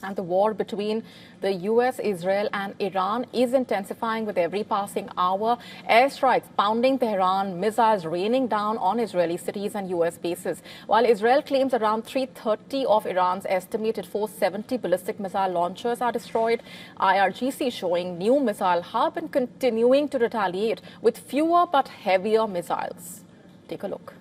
And the war between the US, Israel and Iran is intensifying with every passing hour. Airstrikes pounding Tehran, missiles raining down on Israeli cities and US bases. While Israel claims around 330 of Iran's estimated 470 ballistic missile launchers are destroyed, IRGC showing new missile hub and continuing to retaliate with fewer but heavier missiles. Take a look.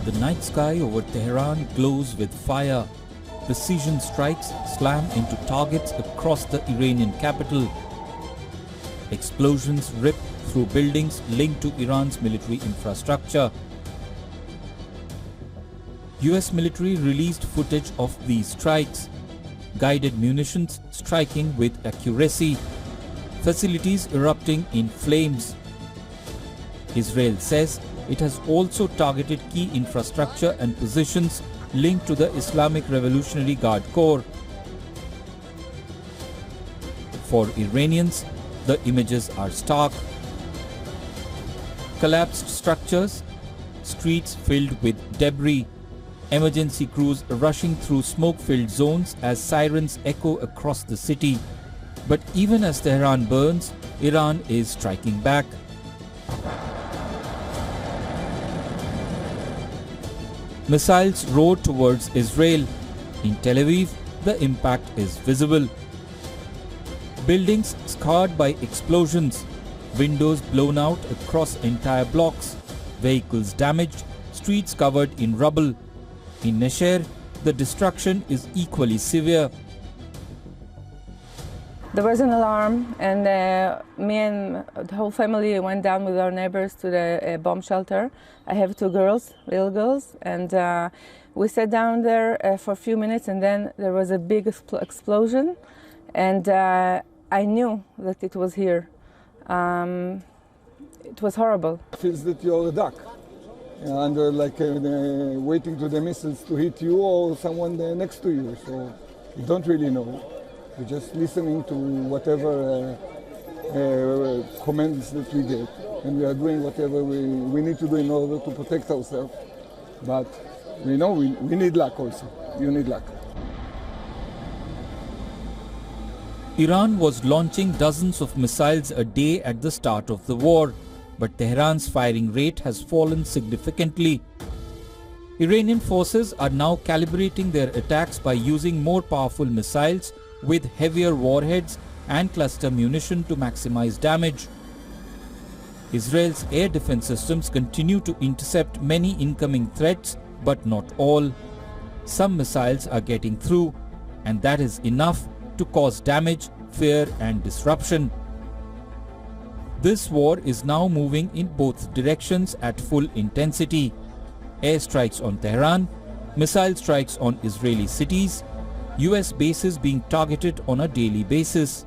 The night sky over Tehran glows with fire. Precision strikes slam into targets across the Iranian capital. Explosions rip through buildings linked to Iran's military infrastructure. US military released footage of these strikes. Guided munitions striking with accuracy. Facilities erupting in flames. Israel says it has also targeted key infrastructure and positions linked to the Islamic Revolutionary Guard Corps. For Iranians, the images are stark. Collapsed structures, streets filled with debris, emergency crews rushing through smoke-filled zones as sirens echo across the city. But even as Tehran burns, Iran is striking back. Missiles roar towards Israel. In Tel Aviv, the impact is visible. Buildings scarred by explosions, windows blown out across entire blocks, vehicles damaged, streets covered in rubble. In Nesher, the destruction is equally severe. There was an alarm, and me and the whole family went down with our neighbors to the bomb shelter. I have two girls, little girls, and we sat down there for a few minutes, and then there was a big explosion, and I knew that it was here. It was horrible. It feels that you're a duck, under waiting to the missiles to hit you or someone next to you, so you don't really know. We're just listening to whatever commands that we get, and we are doing whatever we need to do in order to protect ourselves. But we know we need luck also. You need luck. Iran was launching dozens of missiles a day at the start of the war, but Tehran's firing rate has fallen significantly. Iranian forces are now calibrating their attacks by using more powerful missiles with heavier warheads and cluster munition to maximize damage. Israel's air defense systems continue to intercept many incoming threats, but not all. Some missiles are getting through, and that is enough to cause damage, fear and disruption. This war is now moving in both directions at full intensity. Airstrikes on Tehran, missile strikes on Israeli cities, US bases being targeted on a daily basis,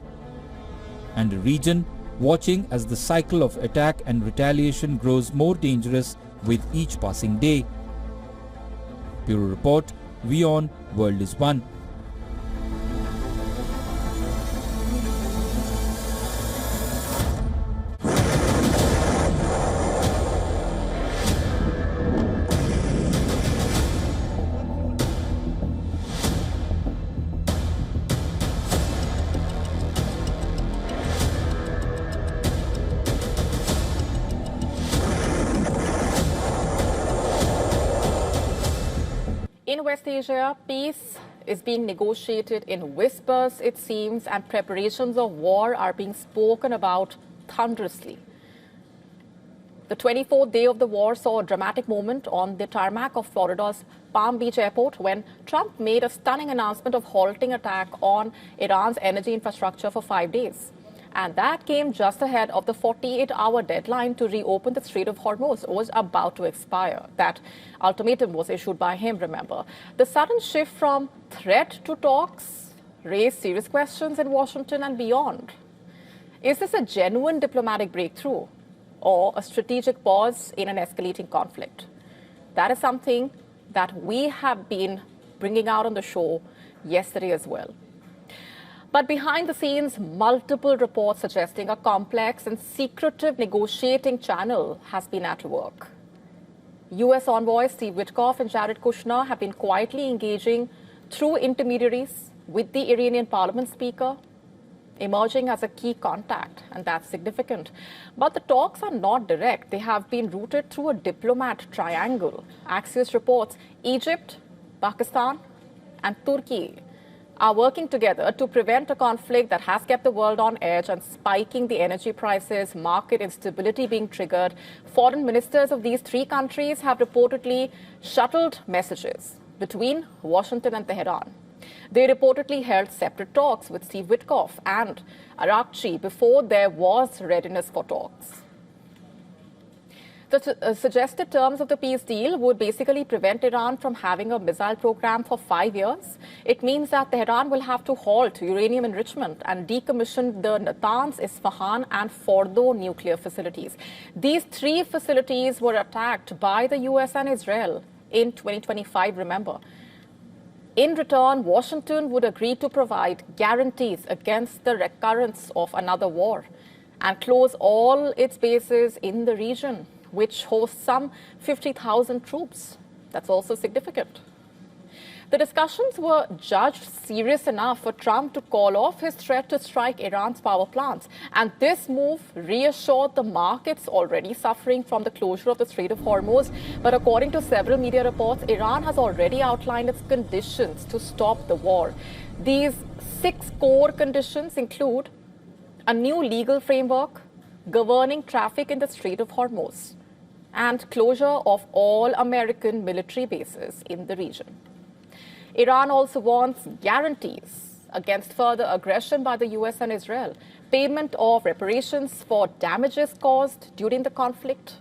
and a region watching as the cycle of attack and retaliation grows more dangerous with each passing day. Bureau Report, WION World is One. In West Asia, peace is being negotiated in whispers, it seems, and preparations of war are being spoken about thunderously. The 24th day of the war saw a dramatic moment on the tarmac of Florida's Palm Beach Airport when Trump made a stunning announcement of halting attack on Iran's energy infrastructure for 5 days. And that came just ahead of the 48-hour deadline to reopen the Strait of Hormuz was about to expire. That ultimatum was issued by him, remember. The sudden shift from threat to talks raised serious questions in Washington and beyond. Is this a genuine diplomatic breakthrough or a strategic pause in an escalating conflict? That is something that we have been bringing out on the show yesterday as well. But behind the scenes, multiple reports suggesting a complex and secretive negotiating channel has been at work. U.S. envoys Steve Witkoff and Jared Kushner have been quietly engaging through intermediaries with the Iranian parliament speaker, emerging as a key contact, and that's significant. But the talks are not direct. They have been routed through a diplomat triangle. Axios reports Egypt, Pakistan, and Turkey are working together to prevent a conflict that has kept the world on edge and spiking the energy prices, market instability being triggered. Foreign ministers of these three countries have reportedly shuttled messages between Washington and Tehran. They reportedly held separate talks with Steve Witkoff and IRGC before there was readiness for talks. The suggested terms of the peace deal would basically prevent Iran from having a missile program for 5 years. It means that Tehran will have to halt uranium enrichment and decommission the Natanz, Isfahan, and Fordo nuclear facilities. These three facilities were attacked by the US and Israel in 2025, remember. In return, Washington would agree to provide guarantees against the recurrence of another war and close all its bases in the region, which hosts some 50,000 troops. That's also significant. The discussions were judged serious enough for Trump to call off his threat to strike Iran's power plants. And this move reassured the markets already suffering from the closure of the Strait of Hormuz. But according to several media reports, Iran has already outlined its conditions to stop the war. These 6 core conditions include a new legal framework governing traffic in the Strait of Hormuz and closure of all American military bases in the region. Iran also wants guarantees against further aggression by the US and Israel, payment of reparations for damages caused during the conflict,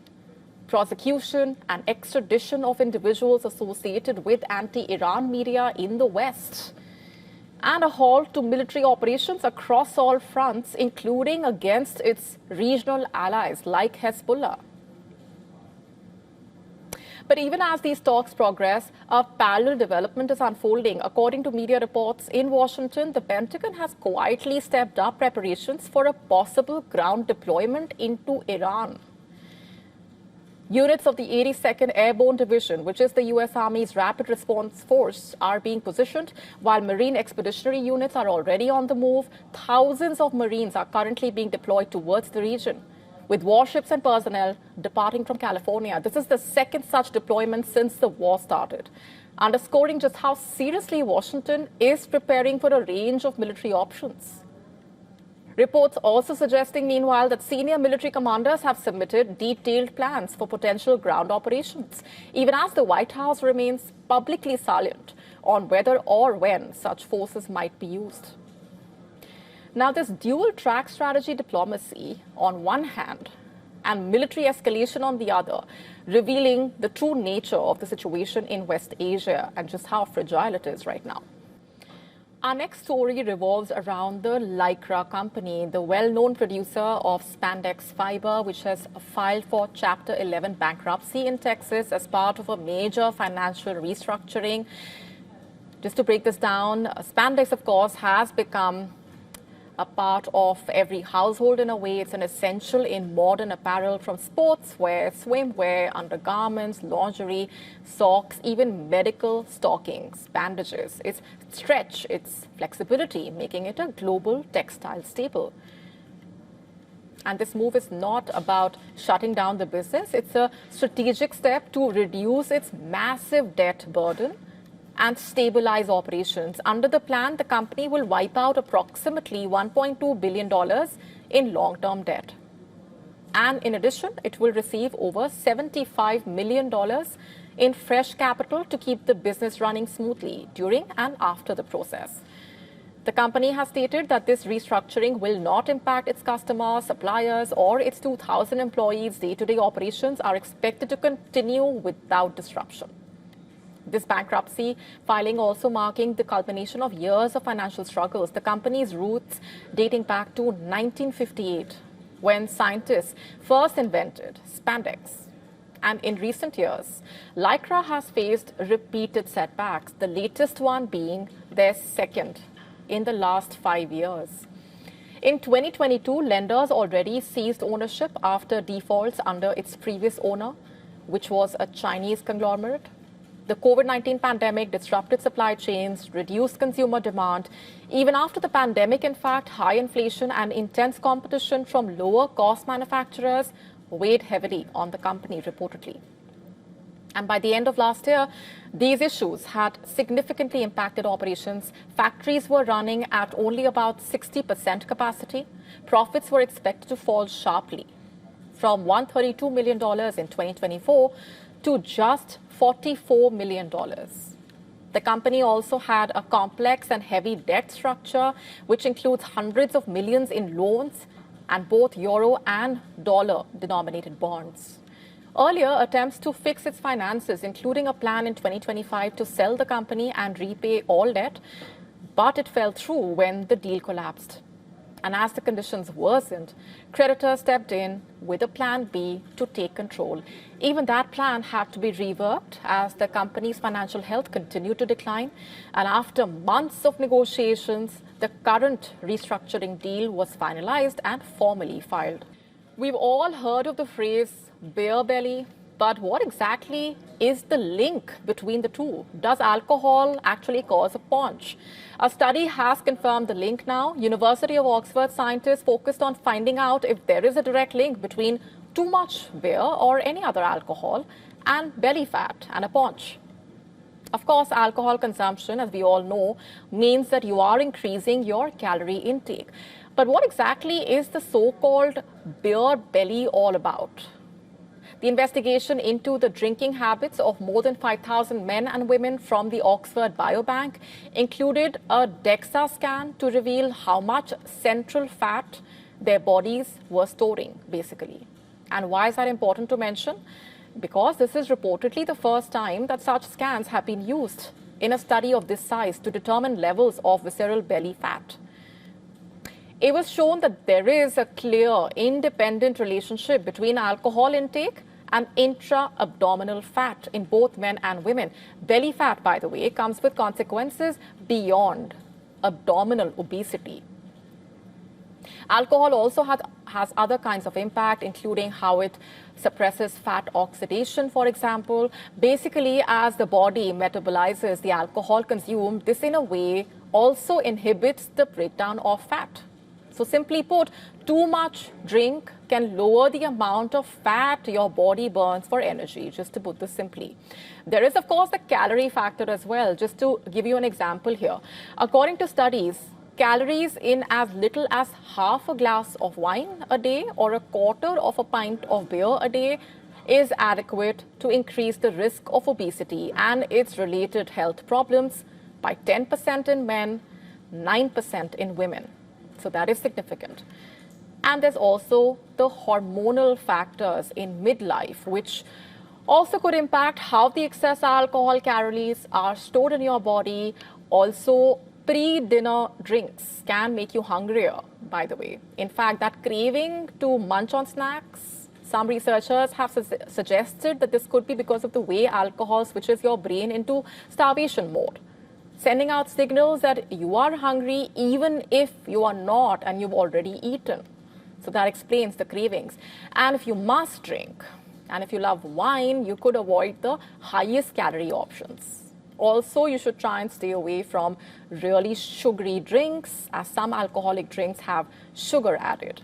prosecution and extradition of individuals associated with anti-Iran media in the West, and a halt to military operations across all fronts, including against its regional allies like Hezbollah. But even as these talks progress, a parallel development is unfolding. According to media reports in Washington, the Pentagon has quietly stepped up preparations for a possible ground deployment into Iran. Units of the 82nd Airborne Division, which is the U.S. Army's rapid response force, are being positioned, while Marine expeditionary units are already on the move. Thousands of Marines are currently being deployed towards the region, with warships and personnel departing from California. This is the second such deployment since the war started, underscoring just how seriously Washington is preparing for a range of military options. Reports also suggesting, meanwhile, that senior military commanders have submitted detailed plans for potential ground operations, even as the White House remains publicly silent on whether or when such forces might be used. Now, this dual-track strategy diplomacy on one hand and military escalation on the other, revealing the true nature of the situation in West Asia and just how fragile it is right now. Our next story revolves around the Lycra company, the well-known producer of spandex fiber, which has filed for Chapter 11 bankruptcy in Texas as part of a major financial restructuring. Just to break this down, spandex, of course, has become a part of every household in a way. It's an essential in modern apparel, from sportswear, swimwear, undergarments, lingerie, socks, even medical stockings, bandages. Its stretch, its flexibility, making it a global textile staple. And this move is not about shutting down the business. It's a strategic step to reduce its massive debt burden and stabilize operations. Under the plan, the company will wipe out approximately $1.2 billion in long-term debt. And in addition, it will receive over $75 million in fresh capital to keep the business running smoothly during and after the process. The company has stated that this restructuring will not impact its customers, suppliers, or its 2,000 employees. Day-to-day operations are expected to continue without disruption. This bankruptcy filing also marking the culmination of years of financial struggles. The company's roots dating back to 1958, when scientists first invented spandex. And in recent years, Lycra has faced repeated setbacks, the latest one being their second in the last 5 years. In 2022, lenders already seized ownership after defaults under its previous owner, which was a Chinese conglomerate. The COVID-19 pandemic disrupted supply chains, reduced consumer demand. Even after the pandemic, in fact, high inflation and intense competition from lower-cost manufacturers weighed heavily on the company, reportedly. And by the end of last year, these issues had significantly impacted operations. Factories were running at only about 60% capacity. Profits were expected to fall sharply from $132 million in 2024 to just $44 million. The company also had a complex and heavy debt structure, which includes hundreds of millions in loans and both euro and dollar denominated bonds. Earlier, attempts to fix its finances, including a plan in 2025 to sell the company and repay all debt, but it fell through when the deal collapsed. And as the conditions worsened, creditors stepped in with a plan B to take control. Even that plan had to be reworked as the company's financial health continued to decline. And after months of negotiations, the current restructuring deal was finalized and formally filed. We've all heard of the phrase beer belly, but what exactly is the link between the two? Does alcohol actually cause a paunch? A study has confirmed the link now. University of Oxford scientists focused on finding out if there is a direct link between too much beer or any other alcohol and belly fat and a paunch. Of course, alcohol consumption, as we all know, means that you are increasing your calorie intake. But what exactly is the so-called beer belly all about? The investigation into the drinking habits of more than 5,000 men and women from the Oxford Biobank included a DEXA scan to reveal how much central fat their bodies were storing, basically. And why is that important to mention? Because this is reportedly the first time that such scans have been used in a study of this size to determine levels of visceral belly fat. It was shown that there is a clear, independent relationship between alcohol intake and intra-abdominal fat in both men and women. Belly fat, by the way, comes with consequences beyond abdominal obesity. Alcohol also has other kinds of impact, including how it suppresses fat oxidation, for example. Basically, as the body metabolizes the alcohol consumed, this in a way also inhibits the breakdown of fat. So simply put, too much drink can lower the amount of fat your body burns for energy, just to put this simply. There is, of course, the calorie factor as well. Just to give you an example here. According to studies, calories in as little as half a glass of wine a day or a quarter of a pint of beer a day is adequate to increase the risk of obesity and its related health problems by 10% in men, 9% in women. So that is significant. And there's also the hormonal factors in midlife, which also could impact how the excess alcohol calories are stored in your body. Also, pre-dinner drinks can make you hungrier, by the way. In fact, that craving to munch on snacks, some researchers have suggested that this could be because of the way alcohol switches your brain into starvation mode, sending out signals that you are hungry even if you are not and you've already eaten. So that explains the cravings. And if you must drink, and if you love wine, you could avoid the highest calorie options. Also, you should try and stay away from really sugary drinks, as some alcoholic drinks have sugar added.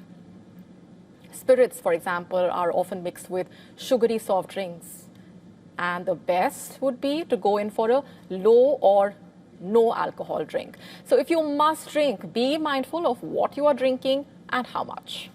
Spirits, for example, are often mixed with sugary soft drinks. And the best would be to go in for a low or no alcohol drink. So if you must drink, be mindful of what you are drinking and how much.